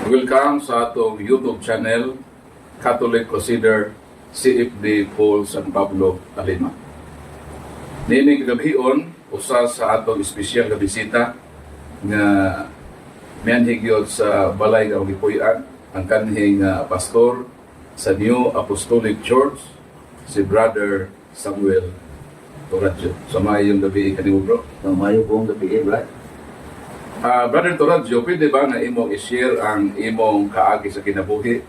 Welcome sa atong YouTube channel, Catholic Crusader CFD Paul San Pablo, Talima. Nining gabhion, usa sa atong espesyal nga bisita nga mianhigyod sa balay nga gipuy-an ang kanhing pastor sa New Apostolic Church, si Brother Samuel Toradjo. Sa mayong gabi kanimo, bro. Sa mayo pong gabi, Brad. Brother Toradjo, pwede ba nga imong i-share ang imong kaagi sa kinabuhi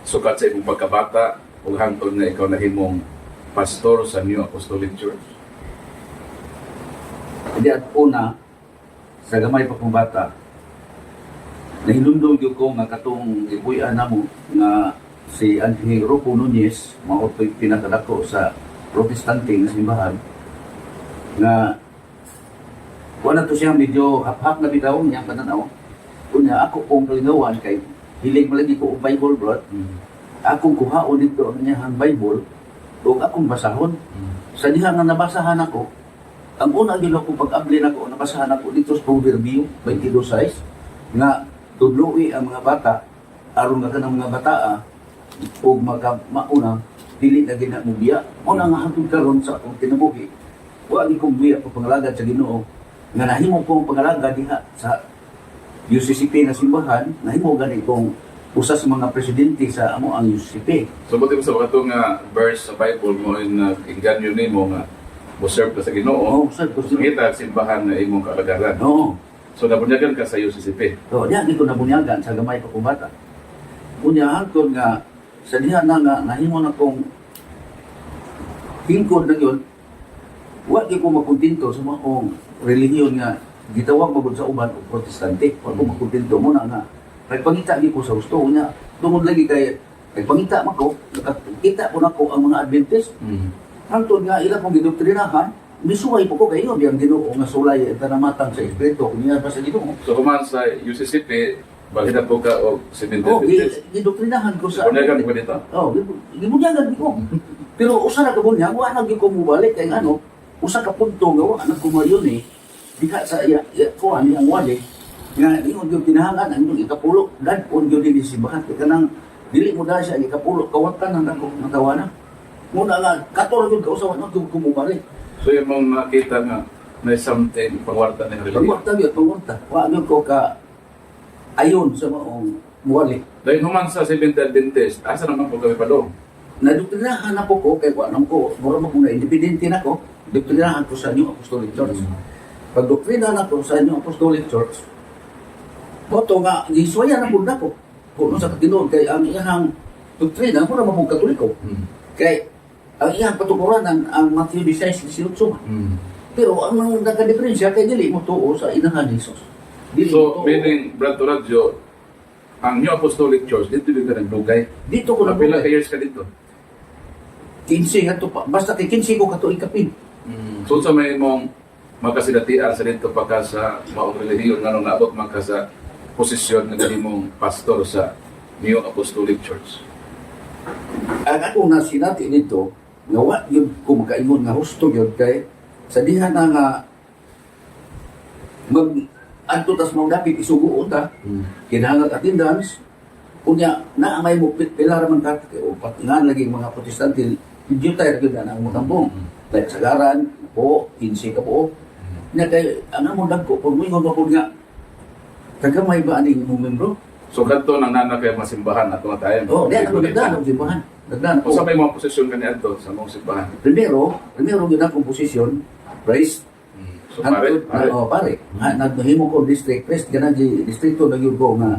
sukat sa imong pagkabata ug hangtod nga ikaw nahimong pastor sa New Apostolic Church? Hindi at una, sa gamay pa kong bata, nahilundong ko nga katong ipuy-an namo nga si Anthony Rocco Nunez, mao to'y pinakadako sa protestante nga simbahan, nga wala to siya medyo hap-hap na bitaw niya kananaw. Kunya ako kong kalingawan kay hiling malagi ko og Bible, bro. Akong kuhaon dito ang niyang Bible ug akong basahon. Sa diha nga nabasahan ako, ang una gyud ako pag-abli nako nabasahan ako dito sa Proverbio 22:6 nga tudloi ang mga bata aron nga kanang mga bataa ug mauna dili na ginamubiya. Una nga hangtod karon sa akong kinabuhi, wa gi kong biya pagpangalagad sa Ginoo nga nahimo kong pangalaga diha sa UCCP na simbahan, nahimo gani kong usa sa mga presidente sa amo ang UCCP. So buti mo sa kato nga verse sa Bible mo na inganyo nimo nga mo-serve ka sa Ginoo. Oo, sir, So kita simbahan na imong kalagaran. Oo. So nabunyagan ka sa UCCP. So, diyan ko nabunyagan sa gamay pa kong bata. Kunya hangtod nga sa diha na nga nahimo na kong hingkod na yun, wa di ko makontento sa mga kong relihiyon nga gitawag magud sa uban o protestante. Wa ko makontento mo na nga. Nagpangita di ko sa gusto niya. Tungod lagi kay nagpangita man ko, nakakita ko na ko ang mga Adventist. Hangtod nga ila kong gidoktrinahan, misuway po ko kayo biyang Ginoo nga sulay at tanamatang sa espiritu kunya pa sa Ginoo. So human sa UCCP, balita po ka o Oh, gidoktrinahan ko sa Bunyagan ko dito. Oh, gibunyagan ko. Pero usa na kabunyag, wa na gyud ko mubalik kay ano, usa ka punto nga wa na ko mayon eh. Diha sa ko ani ang wali nga ingon gyud tinahangan ang imong ikapulo dad on gyud dinhi simbahan kay kanang dili mo dahil sa ikapulo kawatan nang ako natawana. Muna nga katol gyud kausawan na gyud ko mubalik. So yung mong nakita nga may something pangwarta ng religion. Pangwarta. Wa gyud ko ka ayon sa maong muwali. Dahil human sa Seventh Adventist, asa naman po kami pa doon? Nadoktrinahan ako ko kay wa ko mura mo na independente na ko. Doktrinahan ko sa New Apostolic Church. Pag doktrinahan ako sa New Apostolic Church, boto nga giswayan na pud nako. Kuno sa katinuod kay ang iyang doktrina mura mo Katoliko. Kay ang iyang patukuran ang Matthew 16:18. Pero ang nagka-diferensya kay dili mo tuo sa inahan ni Jesus. Dili So, mo tuo. meaning, Brad Toradjo, ang New Apostolic Church, dito din ka nagdugay. Dito ko na Pila ka years ka dito? 15 nga to pa. Basta kay 15 ko kato ikapin. So, sa may mong magkasidatian sa dito pagka sa maong relihiyon nga nung naabot man ka sa posisyon na gani mong pastor sa New Apostolic Church. Ang ako na sinati nito, nga wa yun ko makaingon nga husto yun kay sa diha na nga mag adto tas mao dapit isuguon ta kinahanglan attendance unya na may mupit pila ra man ka o patingan lagi mga protestante yung tayo gyud na ang mutambong like sagaran po 15 ka po nya kay ang among dagko pag moingon pa pud nga kagamay ba aning imong membro. So, kanto nang nana kay masimbahan at mga tayo. Oh, diyan ako nagdaan og simbahan. Nagdaan O sa ako. may mga posisyon ka ni Adto sa mong simbahan? Primero gyud akong posisyon, priest. So, pare. Pare. Naghimo ko district priest kana di distrito na gyud ko nga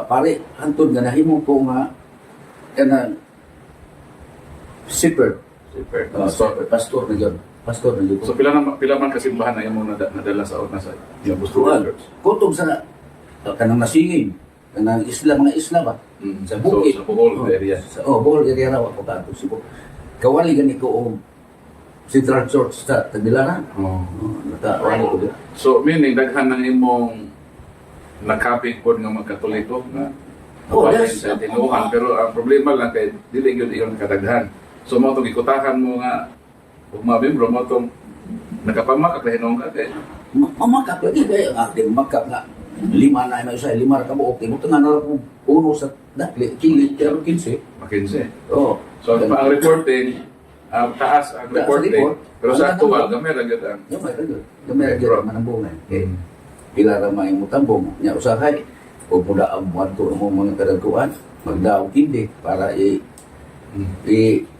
pare hantod nga nahimo ko nga kana shepherd. Super. Pastor na gyud. Pastor na gyud. So, pila man kasimbahan na imong nadala sa una sa New Apostolic Church? Kutog sa kanang nasingin, kanang isla mga isla ba? Sa bukid. So, sa Bohol area. Bohol area raw ako kato Cebu. Kawali gani ko og Central Church sa Tagbilaran. Nakawali ko dito. So, meaning, daghan ng imong nakapit po ng mga Katoliko na nabalin yes. sa tinuhan. Pero ang problema lang kay dili yun iyon kadaghan. So, mo itong ikutahan mo nga kung mga membro mo itong nakapamakak na hinong ka kay Mamakap lagi kaya ang ating makap nga Lima na may usa, lima ra ka buok. Tibutangan na lang uno sa dakli, kilit, pero 15. Mackenzie. Oo. So, ang reporting, taas ang Taas reporting, report. pero sa Ang actual, nandun. gamay lang yun ang Yung may ragod. Yung may ragod, manambungan. Okay. Pila ra may mutambong. Nya usahay, o mula ang buwanto ang mga kadagkuan, magdaog kindi para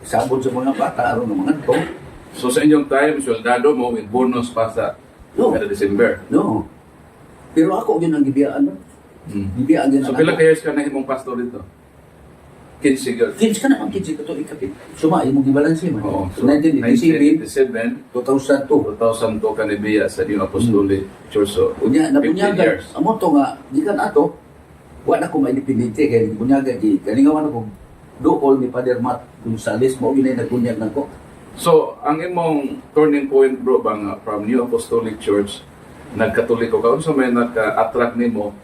sabon sa mga bata aron ng mga to. So sa inyong time, soldado mo with bonus pa sa No. kada December. No. Pero ako yun ang gibiyaan. No? Gibiyaan din So ang pila ako. ka years ka na himong pastor dito? 15 years. Kids ka naman, kids ito ikapit. Suma, yung gibalansi man. Oo. So, 1987, 1987, 2002. 2002 ka nibiya sa New Apostolic Church. So, Unya, 15 napunyagan. years. Amo to nga, di ka na to, wala ko ma-independente, kaya napunyagan, di, kalingawan ako, dool ni Father Matt Gonzales, mo ginay nagpunyag na ko. So, ang imong turning point bro ba nga from New Apostolic Church, nagkatoliko ka, unsa may naka-attract nimo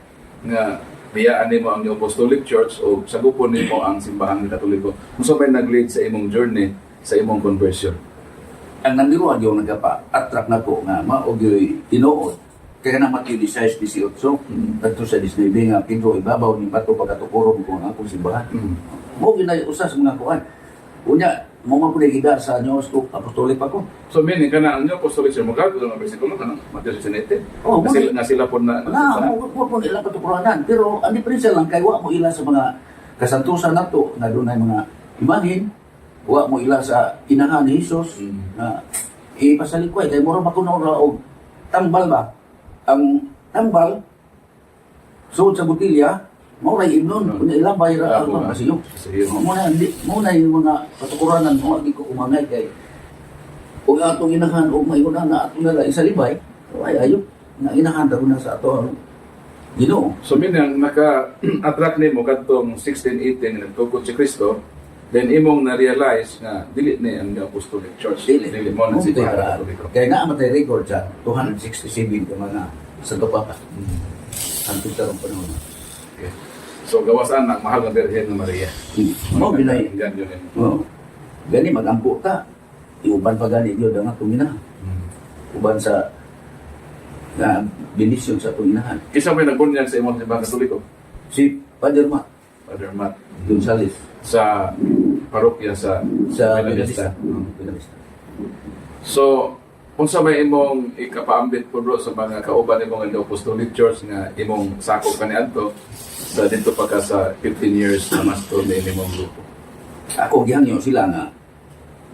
nga biyaan nimo ang New Apostolic Church o sagupon nimo ang simbahan ng Katoliko? Unsa may nag-lead sa imong journey sa imong conversion? Ang nandiruan yung nagpa-attract na ko nga, maog yung tinuod. Kaya na Matthew 16-18, dito sa Disney nga, Pedro, ibabaw ni Bato pagkatukuro ko nga akong simbahan. Mo ginay-usa sa mga kuan. Unya, mo man pud gida sa New Apostolic pa ko. So, meaning ka na ang New Apostolic Church, magkakaroon ng versikulo ka na, Matthew 16:18. Oh, Nga sila po na, Na, mo po nila patukuranan. Pero ang diferensya lang kay wa mo ila sa mga kasantusan nato na doon ay mga imahin, wa mo ila sa inahan ni Jesus na ipasalikway kay mura makunaw ra og tambal ba. Ang tambal suod sa botilya mo ra imnon kunya ilabay ra Labo ang na. pasiyo. Pasiyo. Mo na yung mga patukuranan mo di ko umangay kay o atong inahan o may una na atong nila isalibay ay ayo na inahan daw na sa ato Ginoo. So, meaning naka-attract nimo kadtong 16:18 na nagtukod si Kristo, then imong na-realize nga dili ni ang New Apostolic Church. Dili. mo na si Kaya Katoliko. naamatay record siya, 267 ka mga santo papa. Ang pitarong panahon. Okay. So, gawasan na mahal ng Birhen ng Maria. Mo binay. Ganyan yun. Oh. Gani magampo ta. Iuban pa gani Diyo nga tumina. Uban sa na benisyon sa tuminahan. Kisa may nagbunyag sa imong simbang Katoliko? Si Father Matt Father Matt. Gonzales Sa parokya sa sa Benavista. Benavista. So, kung sa may imong ikapaambit po bro sa mga kauban imong New Apostolic Church nga imong sakop kaniadto sa dito pa ka sa 15 years na master ni imong grupo. Ako gihangyo sila nga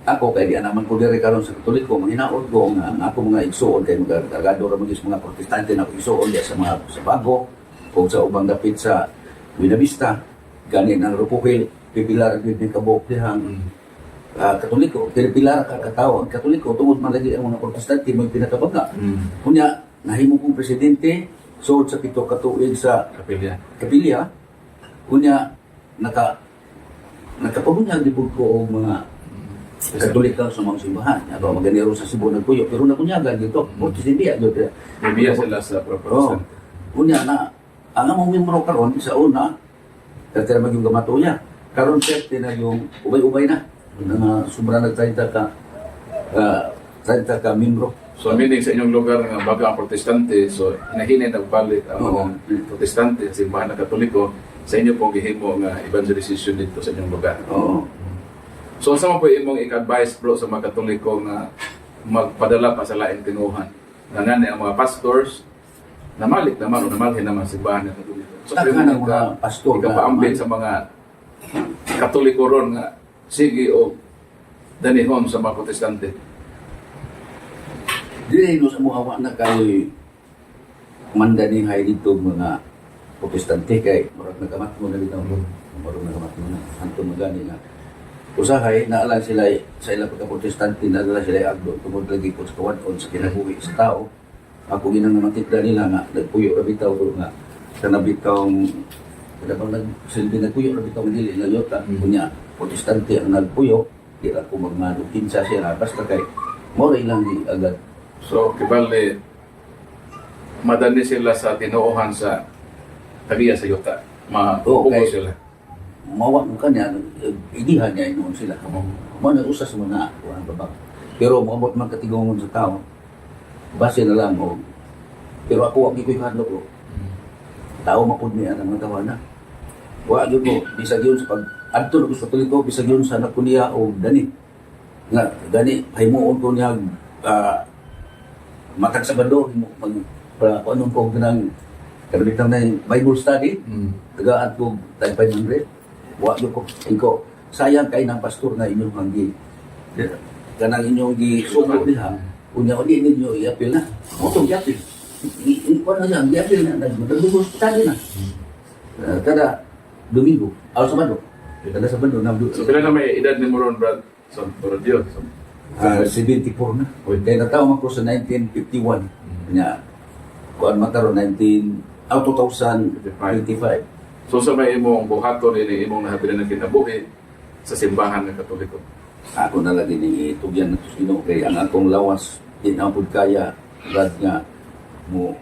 ako kay di naman ko diri karon sa Katoliko manghinaot ko nga ang ako mga igsuon kay mga kargado ra mga protestante na ko igsuon diya sa mga sa Bago o sa ubang dapit sa Buenavista gani nang Rupukil pipilar gyud ni kabuk dihang Katoliko pipilar ka katawo ang Katoliko tungod man lagi ang mga protestante mo pinakabaga kunya nahimo kong presidente suod sa pito ka tuig sa Kapilya. kapilya kunya nakapabunyag di pud ko og mga Katolik ka sa mga simbahan. Ako maganero sa Cebu nagpuyo. Pero nakunyagan dito. Portis hindi. Bibiya sila sa Oo. proposal. Kunya na, ang among membro karon sa una, kaya maging gamatuya. Karon safety na yung ubay-ubay na. Na sobra nag 30 ka membro. So, meaning sa inyong lugar nga bago ang protestante, so hinahinay nagbalik ang mga protestante sa simbahan ng Katoliko sa inyo pong gihimo nga evangelization dito sa inyong lugar. Oo. So, saan mo po imong i-advise bro sa mga Katoliko na magpadala pa sa laing tinuhan? Nga nga ang mga pastors, namalik naman o namalhin naman sa simbahan ng Katoliko. So, Taka ng mga pastor na- ikapaambit sa mga Katoliko ron nga sige o danihon sa mga protestante. Dili no sa muhawa na kay mandanihay dito mga protestante kay murag nagamat mo na dito. Murag nagamat mo na. Anto magani nga. Usahay, naalang sila sa ilang pagka-protestante, naalang sila agdo, tungkol lagi po sa kawan-on sa kinabuhi sa tao. Ako ginang namatitla nila nga, nagpuyo na bitaw ko nga, sa nabitaw, kada bang nagsilbi nagpuyo na bitaw, hindi na yota, kunya, protestante ang nagpuyo, di ako magmano, kinsa siya, basta kay, mora ilang di agad. So, kibali, madani sila sa tinuuhan sa tagiya sa yuta. Mapupo Okay. sila. Mawak mo kanya, idihan niya inoon sila. Mo na usas mo na, walang babang. Pero maabot man katigungon sa tao, base na lang mo. Pero ako, ang iko'y hadlo ko. tao mapud niya ang mga tawana. Wa gyud ko bisag yun sa pag adto ko sa Katoliko, bisag yun sa anak ko niya o gani. Nga gani himuon ko niya matag sa bando mag para kung anong po ganang karamitan na yung Bible study, tagaan ko tag 500. Wa gyud ko iko sayang kay ng pastor na inyong hanggi. Kanang inyong gisugo diha, unya ko di ninyo i-appeal na. Mo to i-appeal. Iko na lang i-appeil na nagbible study na. Kada Domingo, Sabado. Kada Sabado na So, pila na may edad ni Moron, Brad? Sa radio? 74 na. Kaya natawa ko sa 1951. Kanya, kuan mataro 2025. So, sa may imong buhaton, ini imong nahabilan ng kinabuhi sa simbahan ng Katoliko. Ako na lagi ni tugyan na tusino kay ang akong lawas inapod kaya rad nga mo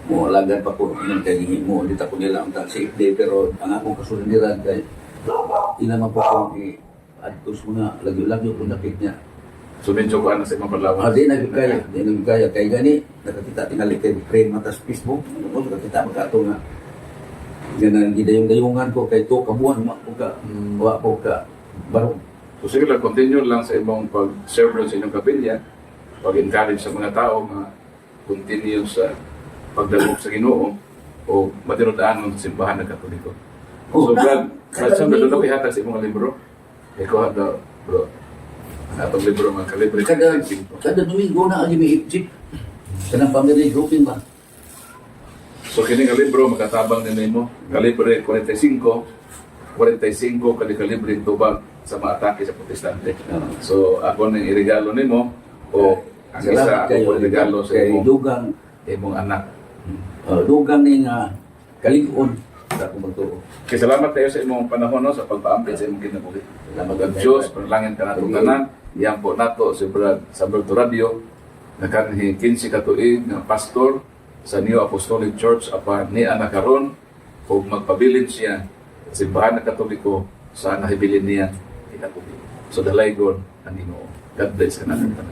lagad pa ko ng kay mo dito ko nila ang safety pero ang akong kasundiran kay inaman po ko adtos mo na lagi ko nakit niya. So, medyo ko na sa imong palawan. Di nagkaya kay gani nakakita tingali kay friend matas Facebook mo nakakita magkato nga ganang gidayong-dayungan ko kay to kabuan mo ka wa ko ka barong. So, sige lang, continue lang sa imong pag-serve sa inyong kapilya, pag-encourage sa mga tao na continue sa pagdalog sa Ginoo o matinudaanon sa simbahan ng Katoliko. So, Brad, saan ba doon ako ihatag sa imong libro? Ikaw hata, bro. Atong libro mga kalibre. Kada Domingo na ang imi-ipchip. Kanang family grouping ba? So, kini nga libro, makatabang din mo. Kalibre 45 kalibre tubag sa mga atake sa protestante. So, ako nang iregalo nimo o ang isa ako regalo sa imong anak. Dugang ni nga kalig-on sa akong magtuo. Kaya salamat tayo sa imong panahon no, sa pagpaampit sa imong kinabuhi. Salamat Ang Diyos, panalangin ka nato tanan. Iyan po nato si Brad sa Berto Radio. Nakanhi 15 katuig nga pastor sa New Apostolic Church apan ni anak karon ug magpabilin siya sa simbahan ng Katoliko sa nahibilin niya kinabuhi. So dalaygon ang Ginoo. God bless ka natin tanan.